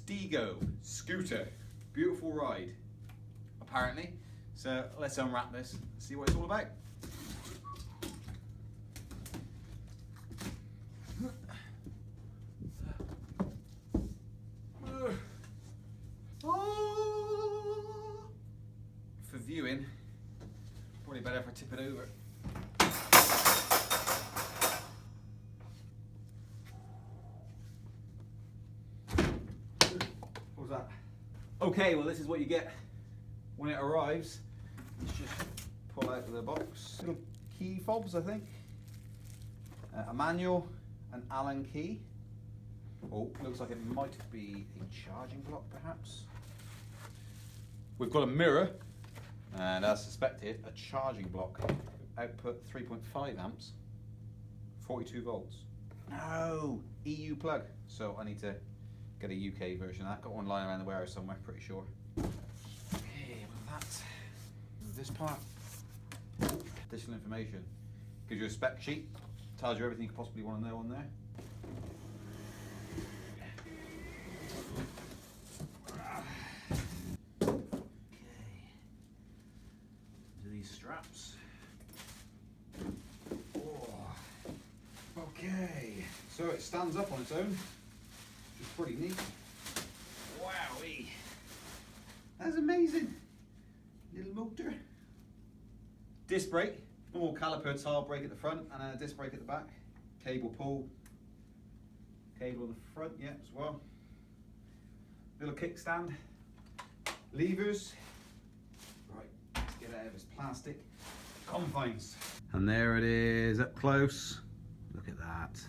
Stigo Scooter. Beautiful ride, apparently. So let's unwrap this and see what it's all about. For viewing, probably better if I tip it over. What was that? Okay, well this is what you get when it arrives. Let's just pull out of the box. Little key fobs, I think. A manual, an Allen key. Oh, looks like it might be a charging block perhaps. We've got a mirror, and as suspected, a charging block. Output 3.5 amps, 42 volts. No, EU plug. So I need to get a UK version of that. Got one lying around the warehouse somewhere, pretty sure. Okay, with that, this part, additional information. Gives you a spec sheet, tells you everything you could possibly want to know on there. Straps. Oh. Okay, so it stands up on its own, which is pretty neat. Wowee! That's amazing. Little motor. Disc brake, normal caliper tile brake at the front, and then a disc brake at the back. Cable pull. Cable on the front, yeah, as well. Little kickstand. Levers. Get out of this plastic confines. And there it is up close. Look at that.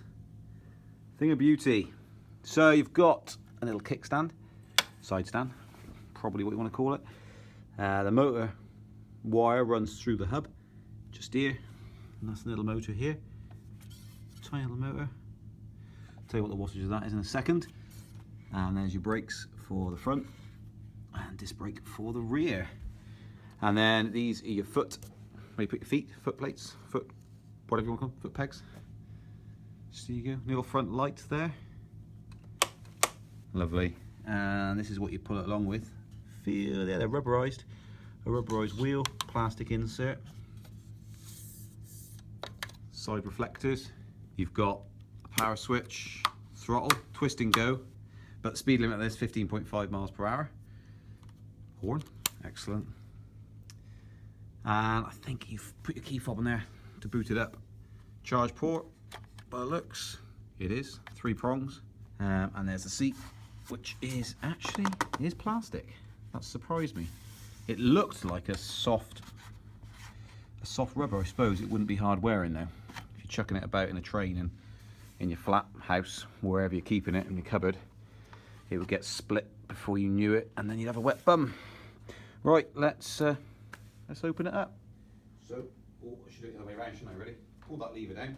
Thing of beauty. So you've got a little kickstand, side stand, probably what you want to call it. The motor wire runs through the hub, just here. And that's the little motor here. Tiny little motor. I'll tell you what the wattage of that is in a second. And there's your brakes for the front and disc brake for the rear. And then these are your foot, where you put your feet, foot plates, foot, whatever you want to call them, foot pegs. So you go, little front lights there. Lovely. And this is what you pull it along with. Feel, yeah, they're rubberized. A rubberized wheel, plastic insert. Side reflectors. You've got a power switch, throttle, twist and go. But the speed limit of this 15.5 miles per hour. Horn, excellent. And I think you've put your key fob in there to boot it up. Charge port, by the looks, it is 3 prongs. And there's the seat, which is actually plastic. That surprised me. It looked like a soft rubber. I suppose it wouldn't be hard wearing though. If you're chucking it about in a train and in your flat house, wherever you're keeping it in your cupboard, it would get split before you knew it, and then you'd have a wet bum. Right, let's open it up. So, I should do it the other way around, shouldn't I, really? Pull that lever down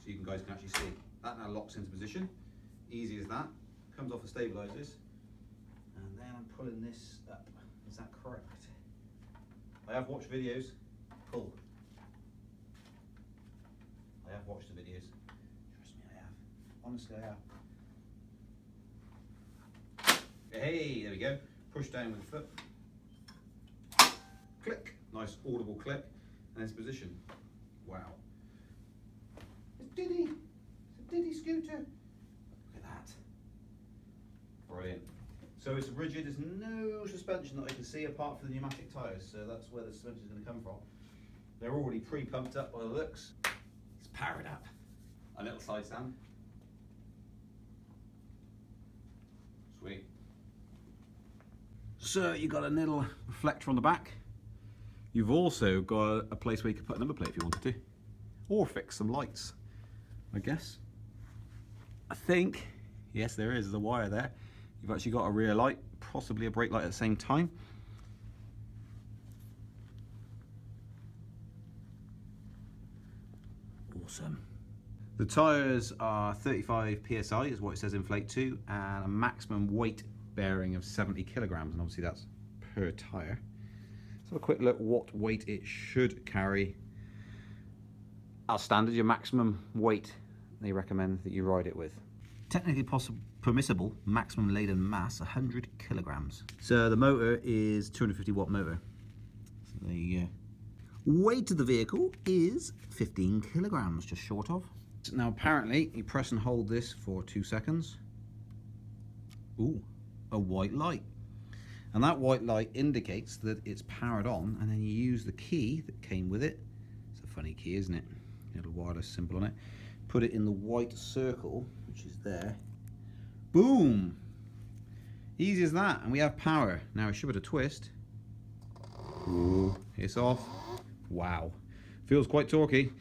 so you guys can actually see. That now locks into position. Easy as that. Comes off the stabilizers. And then I'm pulling this up. Is that correct? I have watched videos. Pull. I have watched the videos. Trust me, I have. Honestly, I have. Hey, there we go. Push down with the foot. Click. Nice audible click. And it's position. Wow. It's Diddy. It's a Diddy scooter. Look at that. Brilliant. So it's rigid. There's no suspension that I can see apart from the pneumatic tyres. So that's where the suspension is going to come from. They're already pre-pumped up by the looks. It's powered up. A little side stand. Sweet. So you've got a little reflector on the back. You've also got a place where you could put a number plate if you wanted to. Or fix some lights, I guess. I think, yes there is, there's a wire there. You've actually got a rear light, possibly a brake light at the same time. Awesome. The tyres are 35 PSI is what it says inflate to, and a maximum weight bearing of 70 kilograms, and obviously that's per tyre. Let's have a quick look what weight it should carry. As standard, your maximum weight they recommend that you ride it with. Technically permissible maximum laden mass 100 kilograms. So the motor is 250 watt motor. So there you go. Weight of the vehicle is 15 kilograms, just short of. Now apparently you press and hold this for 2 seconds. Ooh, a white light. And that white light indicates that it's powered on, and then you use the key that came with it. It's a funny key, isn't it? A little wireless symbol on it. Put it in the white circle, which is there. Boom! Easy as that, and we have power. Now I should be able to twist. Ooh, it's off. Wow, feels quite torquey.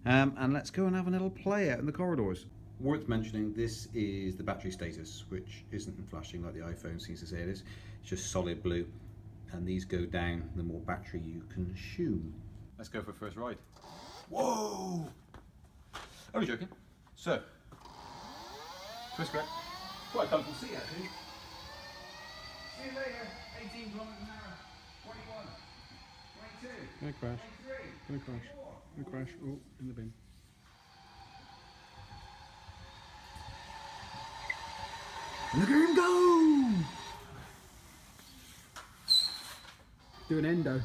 And let's go and have a little play out in the corridors. Worth mentioning, this is the battery status, which isn't flashing like the iPhone seems to say it is. It's just solid blue, and these go down the more battery you consume. Let's go for a first ride. Whoa! Only joking. So, twist grip. Quite a comfortable seat actually. See you later. 18 kilometers an hour. 21. 22. Gonna crash. 23. Gonna crash. 24. Gonna crash. Oh, in the bin. Look at him go! Do an endo.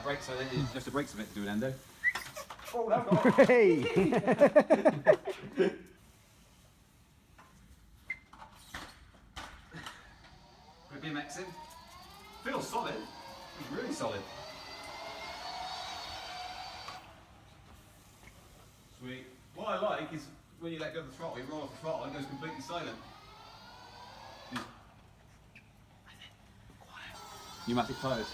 Brakes, so just the brakes a bit to do an endo. Oh, that got Hey! Put BMX in. Feels solid. It's really solid. Sweet. What I like is when you let go of the throttle, you roll off the throttle and it goes completely silent. Pneumatic tyres.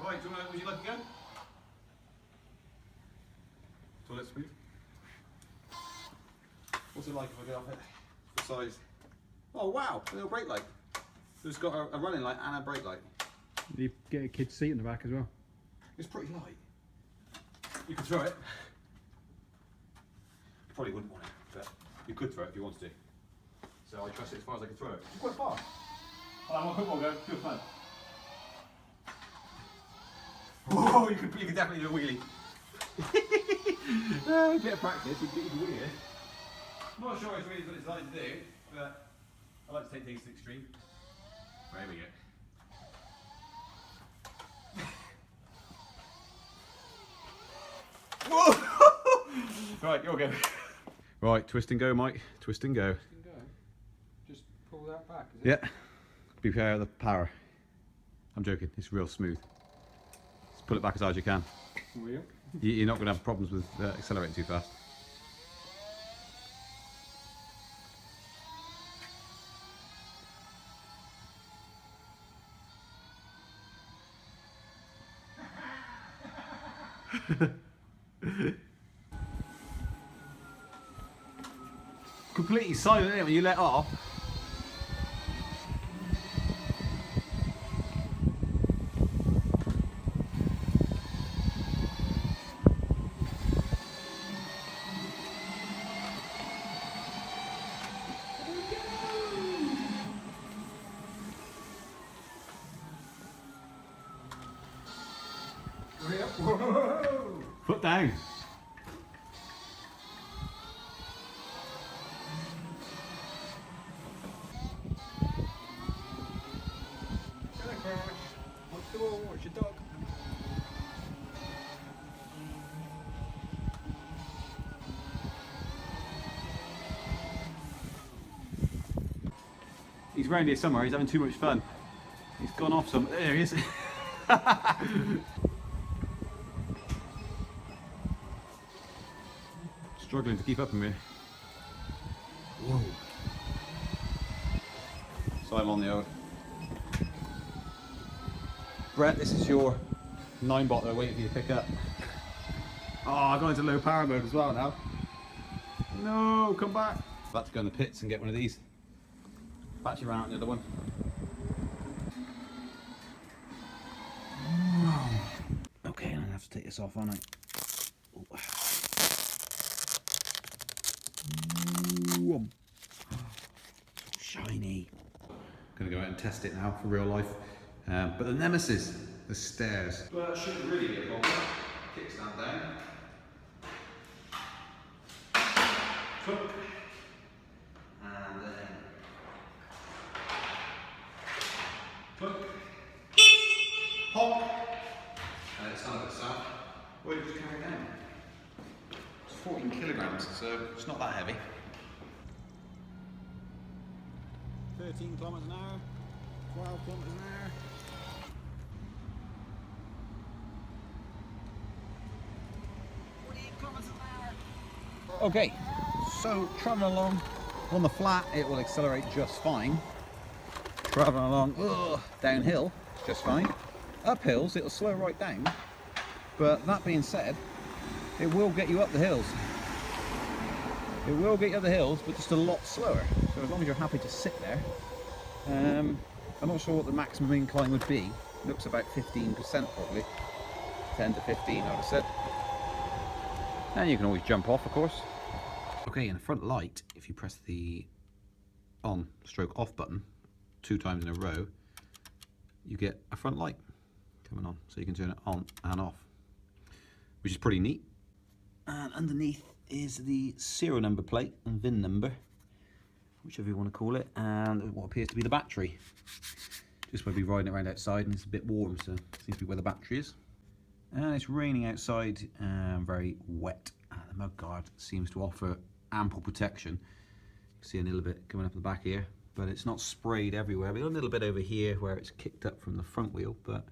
Right, would you like to go? Toilet smooth. What's it like if I get off it? The size. Oh wow, a little brake light. So it's got a running light and a brake light. You get a kid's seat in the back as well. It's pretty light. You could throw it. You probably wouldn't want it, but you could throw it if you wanted to. So I trust it as far as I can throw it. It's quite far. I'm on football go, feel fun. Whoa, you could definitely do a wheelie. A bit of practice, you can wheel it. I'm not sure it's really what it's like to do, but I like to take things to the extreme. There we go. Whoa! Right, you'll go. Right, twist and go, Mike. Twist and go. Twist and go. Just pull that back, is it? Yeah. Beware of the power. I'm joking, it's real smooth. Just pull it back as hard as you can. Wheel. You're not going to have problems with accelerating too fast. Completely silent, isn't it, when you let off? Whoa. Foot down. Watch the wall, watch your dog. He's around here somewhere, he's having too much fun. He's gone off somewhere. There he is. Struggling to keep up with me. Whoa. So I'm on the old. Brett, this is your 9-bot that I'm waiting for you to pick up. Oh, I've gone into low power mode as well now. No, come back. About to go in the pits and get one of these. Battery ran out the other one. Okay, I'm gonna have to take this off, aren't I? Ooh. Ooh. Shiny. Gonna go out and test it now for real life. But the nemesis, the stairs. Well, that shouldn't really be a problem. Kickstand down. Hook. And then hook. Hop. And it's not at the start. Or you just carry it down. It's 14 kilograms, so it's not that heavy. 13 kilometers an hour, 12 kilometers an hour. Okay, so travelling along on the flat, it will accelerate just fine. Travelling along downhill, just fine. Up hills, it'll slow right down. But that being said, it will get you up the hills. It will get you up the hills, but just a lot slower. So as long as you're happy to sit there, I'm not sure what the maximum incline would be. It looks about 15% probably. 10 to 15, I would have said. And you can always jump off, of course. Okay, in the front light, if you press the on stroke off button 2 times in a row, you get a front light coming on. So you can turn it on and off, which is pretty neat. And underneath is the serial number plate and VIN number, whichever you want to call it, and what appears to be the battery. Just where we'll be riding it around outside, and it's a bit warm, so it seems to be where the battery is. And it's raining outside, very wet. The mud guard seems to offer ample protection. You can see a little bit coming up the back here, but it's not sprayed everywhere. We've got a little bit over here where it's kicked up from the front wheel, but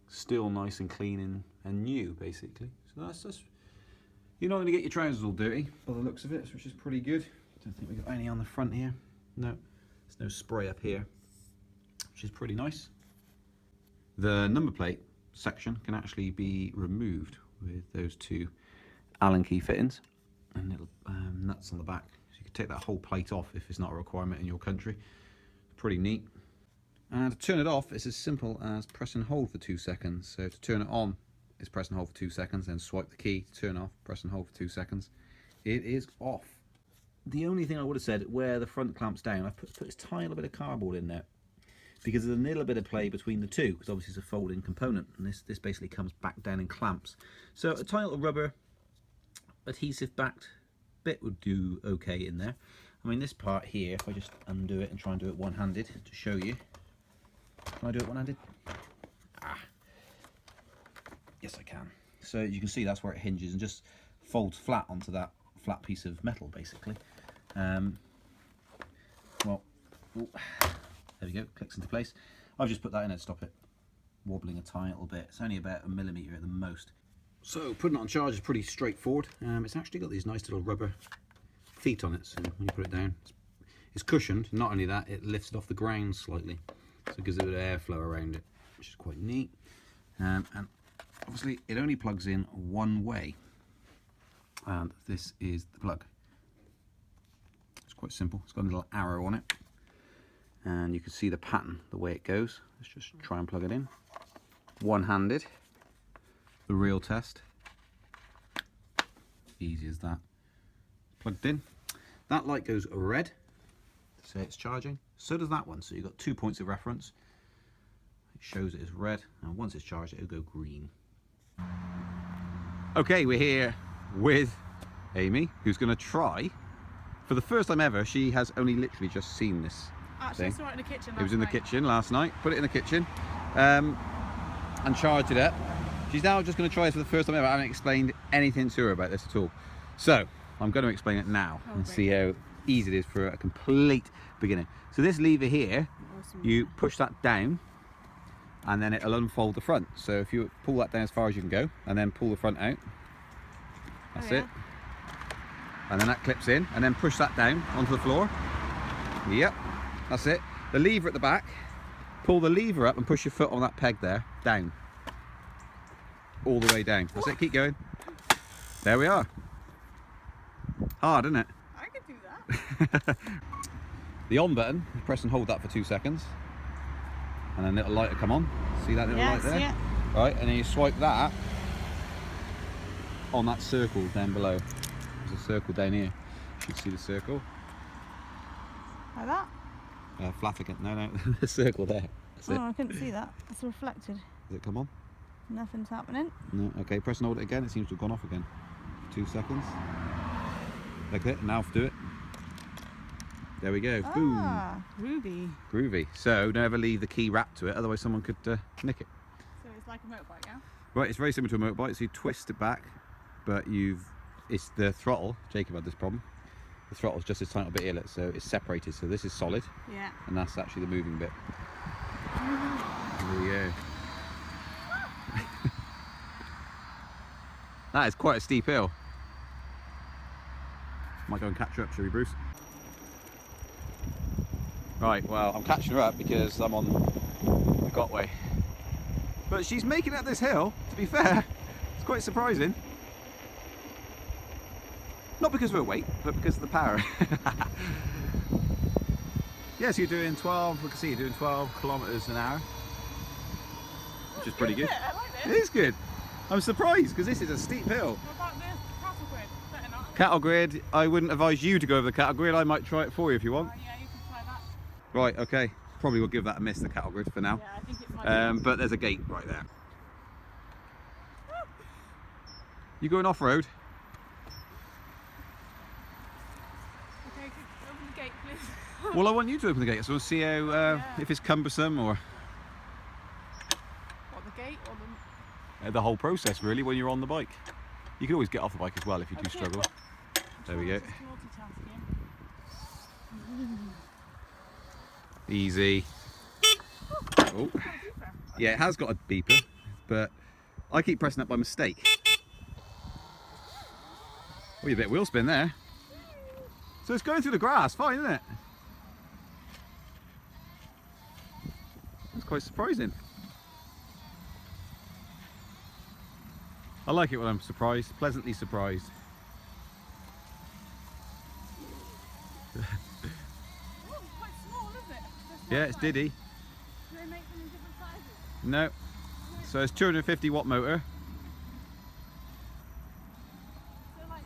still nice and clean and new, basically. So that's just, you're not going to get your trousers all dirty by the looks of it, which is pretty good. Don't think we've got any on the front here. No, there's no spray up here, which is pretty nice. The number plate section can actually be removed with those 2 Allen key fittings and little nuts on the back. So you can take that whole plate off if it's not a requirement in your country. Pretty neat. And to turn it off, it's as simple as press and hold for 2 seconds. So to turn it on, is press and hold for 2 seconds, then swipe the key to turn off, press and hold for 2 seconds. It is off. The only thing I would have said, where the front clamps down, I've put this tiny bit of cardboard in there because there's a little bit of play between the two, because obviously it's a folding component, and this basically comes back down and clamps. So a tiny little rubber adhesive backed bit would do okay in there. I mean, this part here, if I just undo it and try and do it one-handed to show you. Can I do it one-handed? Yes, I can. So you can see that's where it hinges and just folds flat onto that flat piece of metal, basically. Well, there we go, clicks into place. I've just put that in there to stop it wobbling a tiny little bit. It's only about 1 millimetre at the most. So putting it on charge is pretty straightforward. It's actually got these nice little rubber feet on it, so when you put it down, it's cushioned. Not only that, it lifts it off the ground slightly, so it gives it a bit of airflow around it, which is quite neat. And obviously it only plugs in one way, and this is the plug. It's quite simple. It's got a little arrow on it, and you can see the pattern, the way it goes. Let's just try and plug it in one-handed. The real test, easy as that. Plugged in. That light goes red to say it's charging. So does that one. So you've got 2 points of reference. It shows it as red, and once it's charged, it'll go green. Okay, we're here with Amy, who's going to try for the first time ever. She has only literally just seen this. Actually, I saw it in the kitchen. It was in the kitchen last night. Put it in the kitchen and charged it up. She's now just going to try it for the first time ever. I haven't explained anything to her about this at all. So I'm going to explain it now and see how easy it is for a complete beginner. So this lever here, you push that down and then it'll unfold the front. So if you pull that down as far as you can go and then pull the front out, that's it. And then that clips in, and then push that down onto the floor. Yep, that's it. The lever at the back, pull the lever up and push your foot on that peg there, down. All the way down. That's it, keep going. There we are. Hard, isn't it? I could do that. The on button, you press and hold that for 2 seconds, and then a little light will come on. See that little light there? Yeah. Right, and then you swipe that on that circle down below. There's a circle down here. You should see the circle. Like that? Flat again. No, the circle there. That's it. I couldn't see that. It's reflected. Does it come on? Nothing's happening. No. Okay, press and hold it again. It seems to have gone off again. 2 seconds. like that. Now do it. There we go. Boom. Ah, ruby. Groovy. So never leave the key wrapped to it, otherwise someone could nick it. So it's like a motorbike, yeah? Right, it's very similar to a motorbike. So you twist it back, but it's the throttle. Jacob had this problem. The throttle's just this tiny bit here, so it's separated. So this is solid, Yeah. and that's actually the moving bit. There we go. That is quite a steep hill. Might go and catch her up, shall we, Bruce? Right, well, I'm catching her up because I'm on the Gotway. But she's making it up this hill, to be fair. It's quite surprising. Not because of her weight, but because of the power. Yes, you're doing 12, we can see you're doing 12 kilometres an hour. Which is pretty good. I like It this. is good. I'm surprised because this is a steep hill. What about this cattle grid? Better not. Cattle grid, I wouldn't advise you to go over the cattle grid. I might try it for you if you want. Yeah, you can try that. Right, okay. Probably will give that a miss, the cattle grid, for now. Yeah, I think it might be. But there's a gate right there. You going off-road? Okay, open the gate, please. Well, I want you to open the gate so we'll see how, Yeah. if it's cumbersome or What, the gate or the... the whole process, really, when you're on the bike. You can always get off the bike as well if you do Okay, struggle. well, There we go. just multitasking. Easy. Oh. Yeah, it has got a beeper, but I keep pressing that by mistake. Oh, you a bit of wheel spin there. So it's going through the grass, fine, isn't it? That's quite surprising. I like it when I'm surprised, pleasantly surprised. Oh, it's quite small, isn't it? Yeah, it's Diddy. Do they make them in different sizes? No. So it's 250 watt motor. So like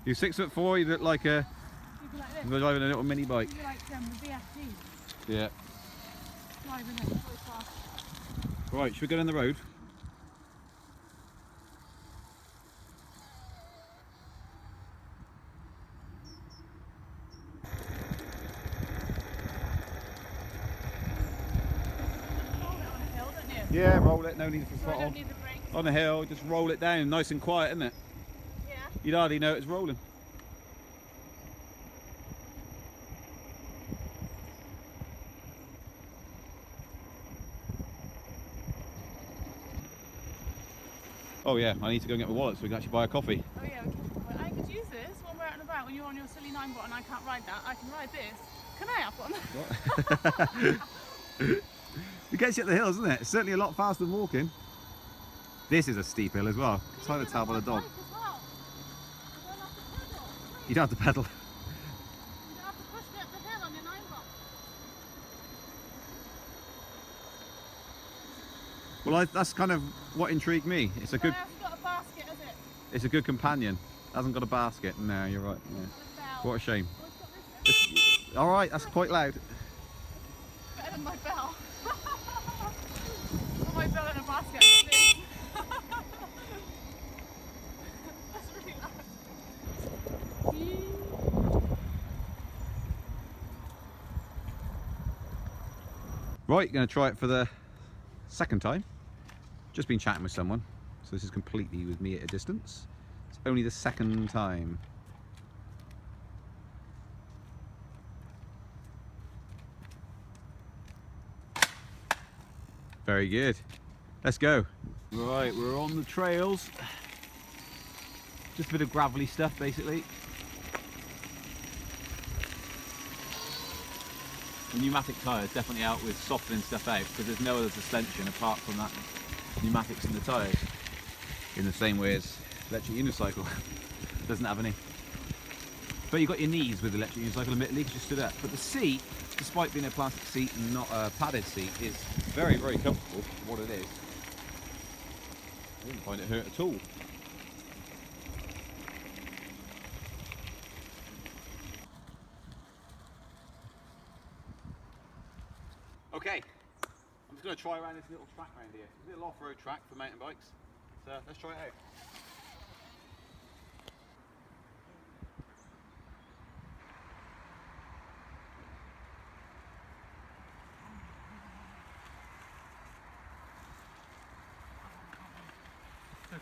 if You're you're 6'4", 6'4", you look like a you'd be like this. you're driving a little mini bike. You'd be like the VFD, Yeah. driving it really fast. Right, should we go down the road? Hold it on a hill, don't you? Yeah, roll it, no need for So I throttle. don't need the brakes. On the hill, just roll it down, nice and quiet, isn't it? Yeah. You'd hardly know it's rolling. Oh yeah, I need to go and get my wallet so we can actually buy a coffee. Oh yeah, okay. Well, I could use this when we're out and about. When you're on your silly 9-bot and I can't ride that, I can ride this. Can I have one? It gets you up the hills, isn't it? It's certainly a lot faster than walking. This is a steep hill as well. It's hard to tell by the dog. You don't have to pedal. You don't have to push me up the hill on your 9-bot. Well, that's kind of what intrigued me. It's a good, It hasn't got a basket, has it? it's a good companion. Hasn't got a basket. No, you're right. Yeah. Got a bell. What a shame. Oh, it's got this All right, that's quite loud. better than my bell. Not my bell in a basket. I got this. That's really loud. Right, going to try it for the second time. Just been chatting with someone, so this is completely with me at a distance. It's only the second time. Very good. Let's go. Right, we're on the trails. Just a bit of gravelly stuff, basically. The pneumatic tyres definitely out with softening stuff out because there's no other suspension apart from that pneumatics in the tyres. In the same way as electric unicycle doesn't have any. But you've got your knees with the electric unicycle, admittedly, because you stood up. But the seat, despite being a plastic seat and not a padded seat, is very, very comfortable for what it is. I didn't find it hurt at all. Okay, I'm just going to try around this little track around here. It's a little off-road track for mountain bikes. So let's try it out.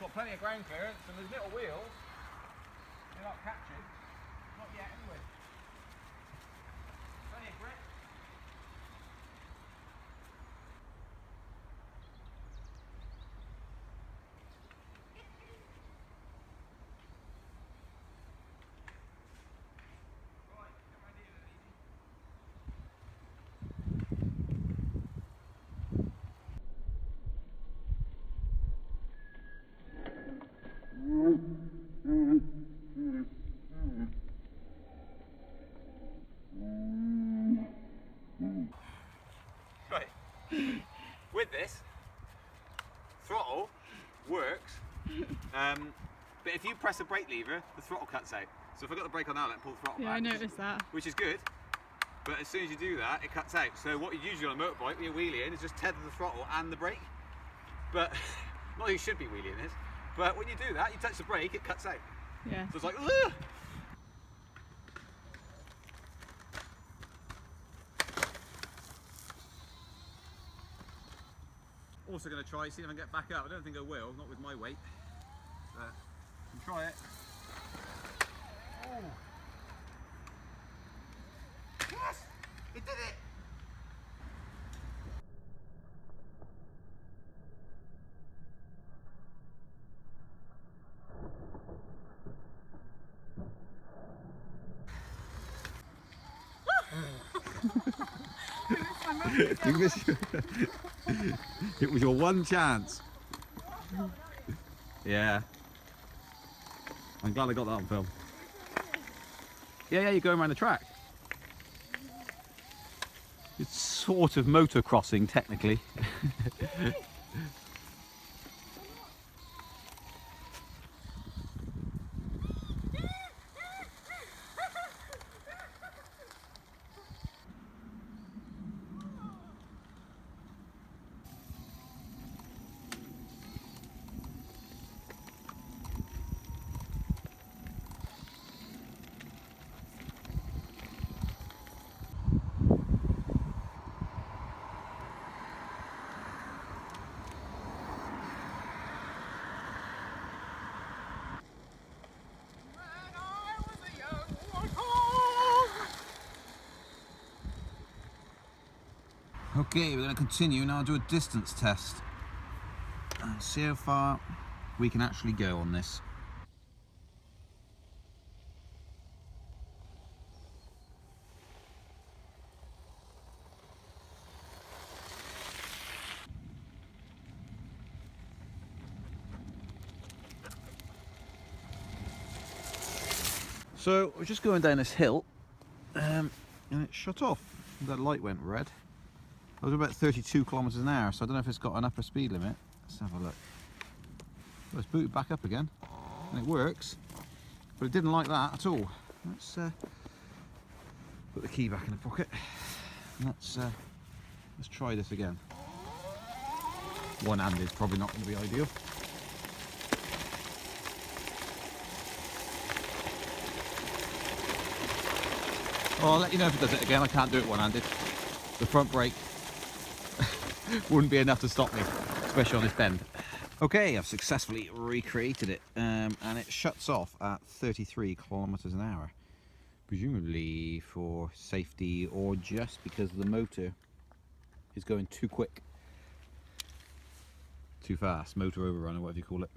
got plenty of ground clearance, and there's little wheels. They're not catching. Not yet, anyway. Plenty of grip. Right, come around here then, easy. Right, with this, throttle works, but if you press the brake lever, the throttle cuts out. So if I got the brake on now, let pull the throttle Yeah, back. I noticed that. Which is good, but as soon as you do that, it cuts out. So what you usually on a motorbike when you're wheeling is just tether the throttle and the brake. But, not that you should be wheeling this, but when you do that, you touch the brake, it cuts out. Yeah. So it's like, ugh! Also going to try, see if I can get back up. I don't think I will, not with my weight. But I can try it. Oh. Yes! It did it! It was your one chance. Yeah. I'm glad I got that on film. Yeah, you're going around the track. It's sort of motocrossing, technically. Okay, we're going to continue now, do a distance test and see how far we can actually go on this. So we're just going down this hill and it shut off. That light went red. I was about 32 kilometers an hour, so I don't know if it's got an upper speed limit. Let's have a look. Well, it's booted back up again, and it works, but it didn't like that at all. Let's put the key back in the pocket. Let's try this again. One-handed is probably not going to be ideal. Well, I'll let you know if it does it again. I can't do it one-handed. The front brake wouldn't be enough to stop me, especially on this bend. Okay, I've successfully recreated it, and it shuts off at 33 kilometers an hour, presumably for safety or just because the motor is going too quick, too fast, motor overrun or whatever you call it.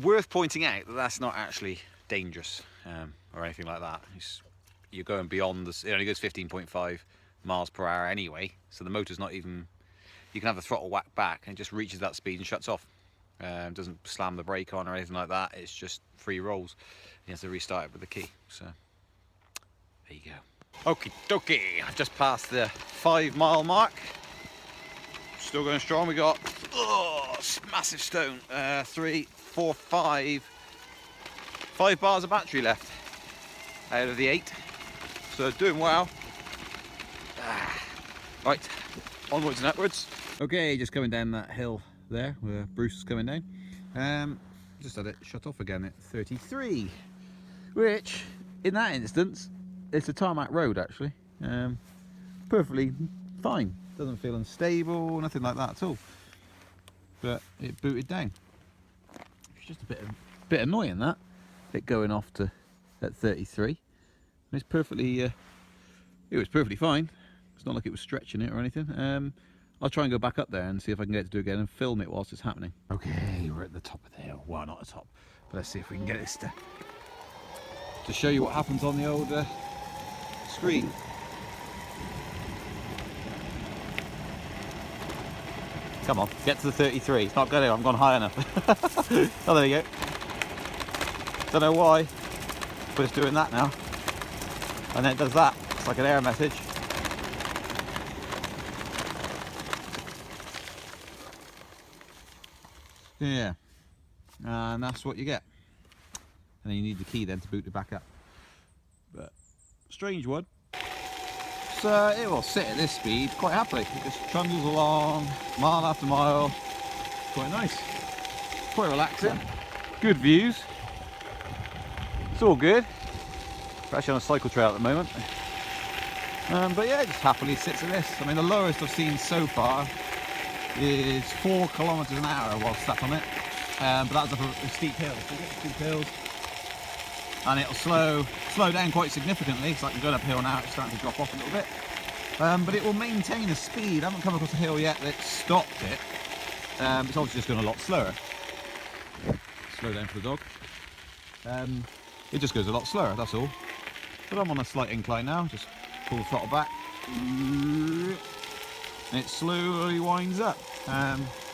Worth pointing out that that's not actually dangerous or anything like that. You're going beyond this. It only goes 15.5 miles per hour anyway, so the motor's not even, you can have the throttle whacked back and it just reaches that speed and shuts off. Doesn't slam the brake on or anything like that. It's just free rolls. You have to restart it with the key. So there you go. Okie dokie, I've just passed the 5 mile mark. Still going strong. We got massive stone. 3, 4, 5 bars of battery left out of the 8. So doing well. Right, onwards and upwards. Okay, just coming down that hill there where Bruce is coming down. Just had it shut off again at 33, which in that instance it's a tarmac road actually. Perfectly fine, doesn't feel unstable, nothing like that at all, but it booted down. just a bit annoying, that it going off to at 33. It's perfectly it was perfectly fine. It's not like it was stretching it or anything. I'll try and go back up there and see if I can get it to do it again and film it whilst it's happening. Okay, we're at the top of the hill. Well, not the top, but let's see if we can get this to show you what happens on the old screen. Come on, get to the 33. It's not going. I've gone high enough. Oh, there you go. Don't know why, but it's doing that now. And then it does that. It's like an error message. Yeah, and that's what you get. And then you need the key then to boot it back up. But strange one. So it will sit at this speed quite happily. It just trundles along mile after mile. Quite nice. Quite relaxing. Good views. It's all good. We're actually on a cycle trail at the moment. But yeah, it just happily sits at this. I mean, the lowest I've seen so far is 4 kilometers an hour while stuck on it. But that's up a steep hill. So you get steep hills. And it'll slow down quite significantly. It's like you're going uphill now, it's starting to drop off a little bit. But it will maintain a speed. I haven't come across a hill yet that stopped it. It's obviously just going a lot slower. Slow down for the dog. It just goes a lot slower, that's all. But I'm on a slight incline now, just pull the throttle back. And it slowly winds up.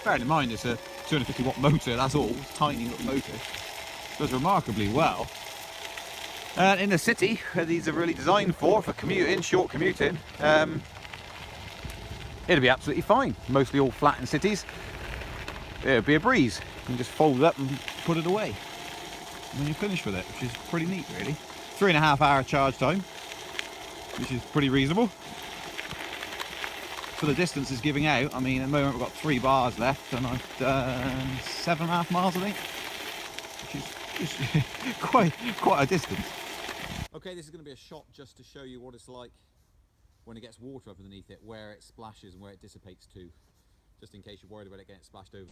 Bearing in mind it's a 250 watt motor, that's all. It's a tiny little motor. Does remarkably well. In the city, where these are really designed for commuting, short commuting, it'll be absolutely fine. Mostly all flat in cities. It'll be a breeze. You can just fold it up and put it away when you're finished with it, which is pretty neat, really. 3.5 hour charge time, which is pretty reasonable. For the distance it's giving out, I mean, at the moment we've got 3 bars left, and I've done 7.5 miles, I think, which is quite a distance. Okay, this is going to be a shot just to show you what it's like when it gets water up underneath it, where it splashes and where it dissipates to, just in case you're worried about it getting splashed over.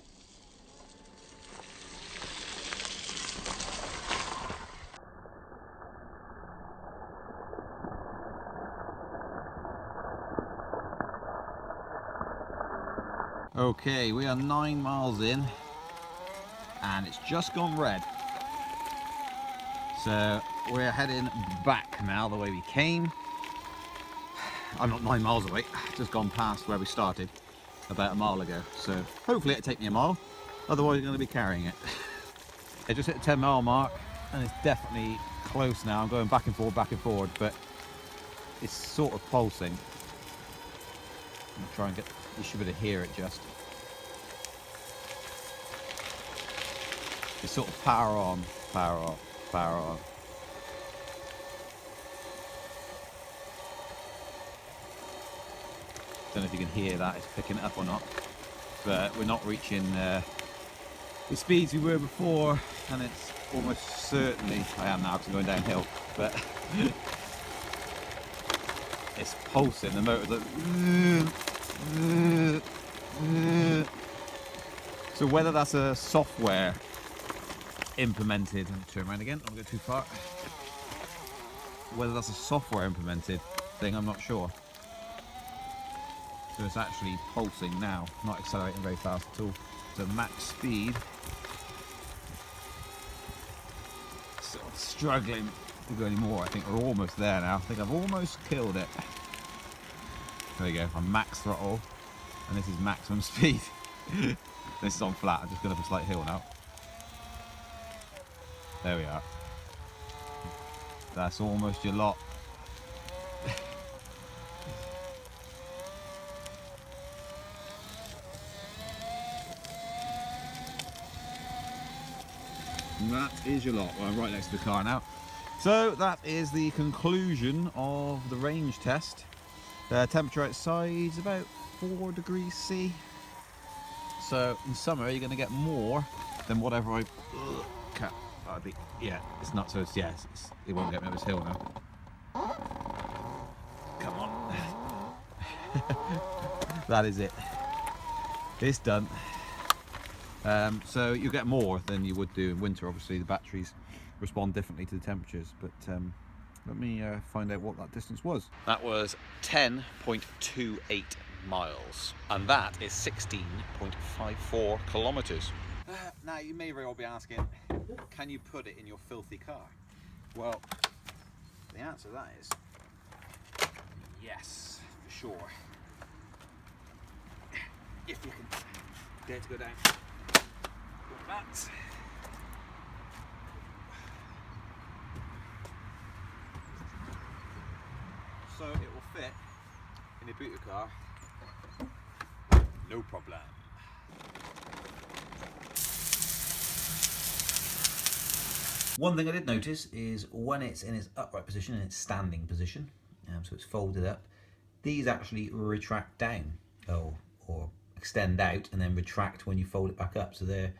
Okay, we are 9 miles in and it's just gone red. So we're heading back now the way we came. I'm not 9 miles away, just gone past where we started about a mile ago. So hopefully it'll take me a mile, otherwise I'm going to be carrying it. It just hit the 10 mile mark and it's definitely close now. I'm going back and forward, but it's sort of pulsing. I'm going to try and get, you should be able to hear it just. It's sort of power on, power off. Power on. Don't know if you can hear that, it's picking it up or not, but we're not reaching the speeds we were before, and it's almost certainly, I am now because I'm going downhill, but it's pulsing, the motor's like, so whether that's a software implemented, and turn around again, don't go too far, whether that's a software implemented thing, I'm not sure. So it's actually pulsing now, not accelerating very fast at all. So max speed, sort of struggling to go any more. I think we're almost there now. I think I've almost killed it. There you go, I'm max throttle, and this is maximum speed. This is on flat, I'm just going up a slight hill now. There we are. That's almost your lot. That is your lot. Well, I'm right next to the car now. So that is the conclusion of the range test. The temperature outside is about 4 degrees C. So in summer you're going to get more than whatever I can't. Yeah, it's not, so it's, yeah, it won't get me up this hill now. Come on. That is it. It's done. So you get more than you would do in winter. Obviously the batteries respond differently to the temperatures, but let me find out what that distance was. That was 10.28 miles, and that is 16.54 kilometers. Now you may very well be asking, can you put it in your filthy car? Well, the answer to that is yes, for sure. If you can dare to go down like that. So it will fit in your boot of car, no problem. One thing I did notice is when it's in its upright position, in its standing position, so it's folded up, these actually retract down, or extend out and then retract when you fold it back up. So they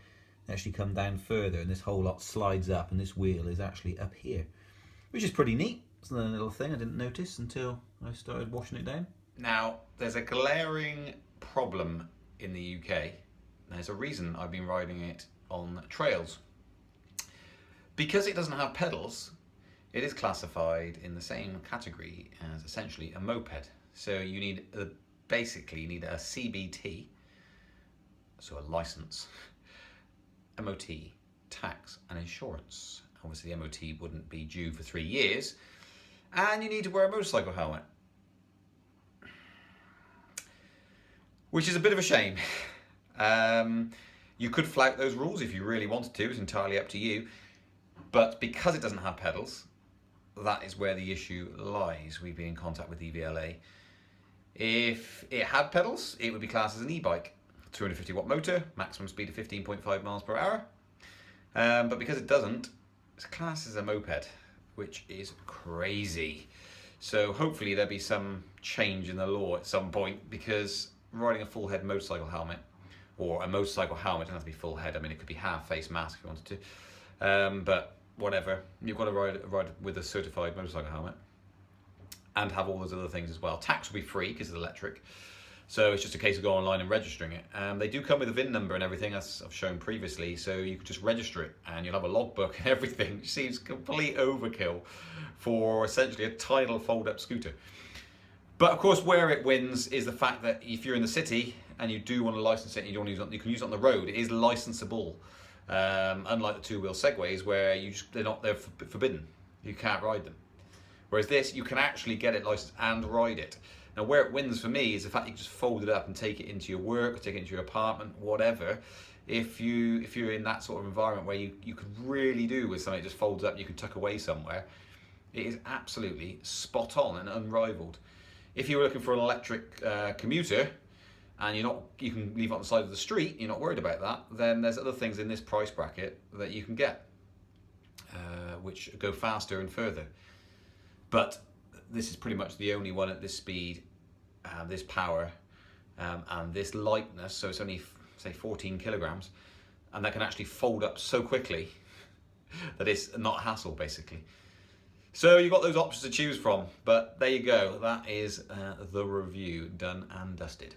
actually come down further, and this whole lot slides up, and this wheel is actually up here, which is pretty neat. It's another little thing I didn't notice until I started washing it down. Now, there's a glaring problem in the UK. There's a reason I've been riding it on trails. Because it doesn't have pedals, it is classified in the same category as essentially a moped. So you need basically you need a CBT, so a license, MOT, tax and insurance. Obviously the MOT wouldn't be due for 3 years, and you need to wear a motorcycle helmet, which is a bit of a shame. You could flout those rules if you really wanted to, it's entirely up to you. But because it doesn't have pedals, that is where the issue lies. We've been in contact with EVLA. If it had pedals, it would be classed as an e-bike. 250 watt motor, maximum speed of 15.5 miles per hour. But because it doesn't, it's classed as a moped, which is crazy. So hopefully there'll be some change in the law at some point, because riding a full head motorcycle helmet, or a motorcycle helmet, doesn't have to be full head, I mean it could be half face mask if you wanted to. But whatever, you've got to ride with a certified motorcycle helmet and have all those other things as well. Tax will be free because it's electric, so it's just a case of going online and registering it. They do come with a VIN number and everything, as I've shown previously, so you can just register it and you'll have a logbook and everything. It seems complete overkill for essentially a tidal fold-up scooter. But of course, where it wins is the fact that if you're in the city and you do want to license it, and you don't use it, you can use it on the road. It is licensable. Unlike the two-wheel segways, where they're forbidden. You can't ride them. Whereas this, you can actually get it licensed and ride it. Now, where it wins for me is the fact you can just fold it up and take it into your work, or take it into your apartment, whatever. If you're in that sort of environment where you could really do with something that just folds up, you can tuck away somewhere. It is absolutely spot on and unrivaled. If you were looking for an electric commuter, and you can leave it on the side of the street, you're not worried about that, then there's other things in this price bracket that you can get, which go faster and further. But this is pretty much the only one at this speed, this power, and this lightness, so it's only, say, 14 kilograms, and that can actually fold up so quickly that it's not a hassle, basically. So you've got those options to choose from, but there you go, that is the review done and dusted.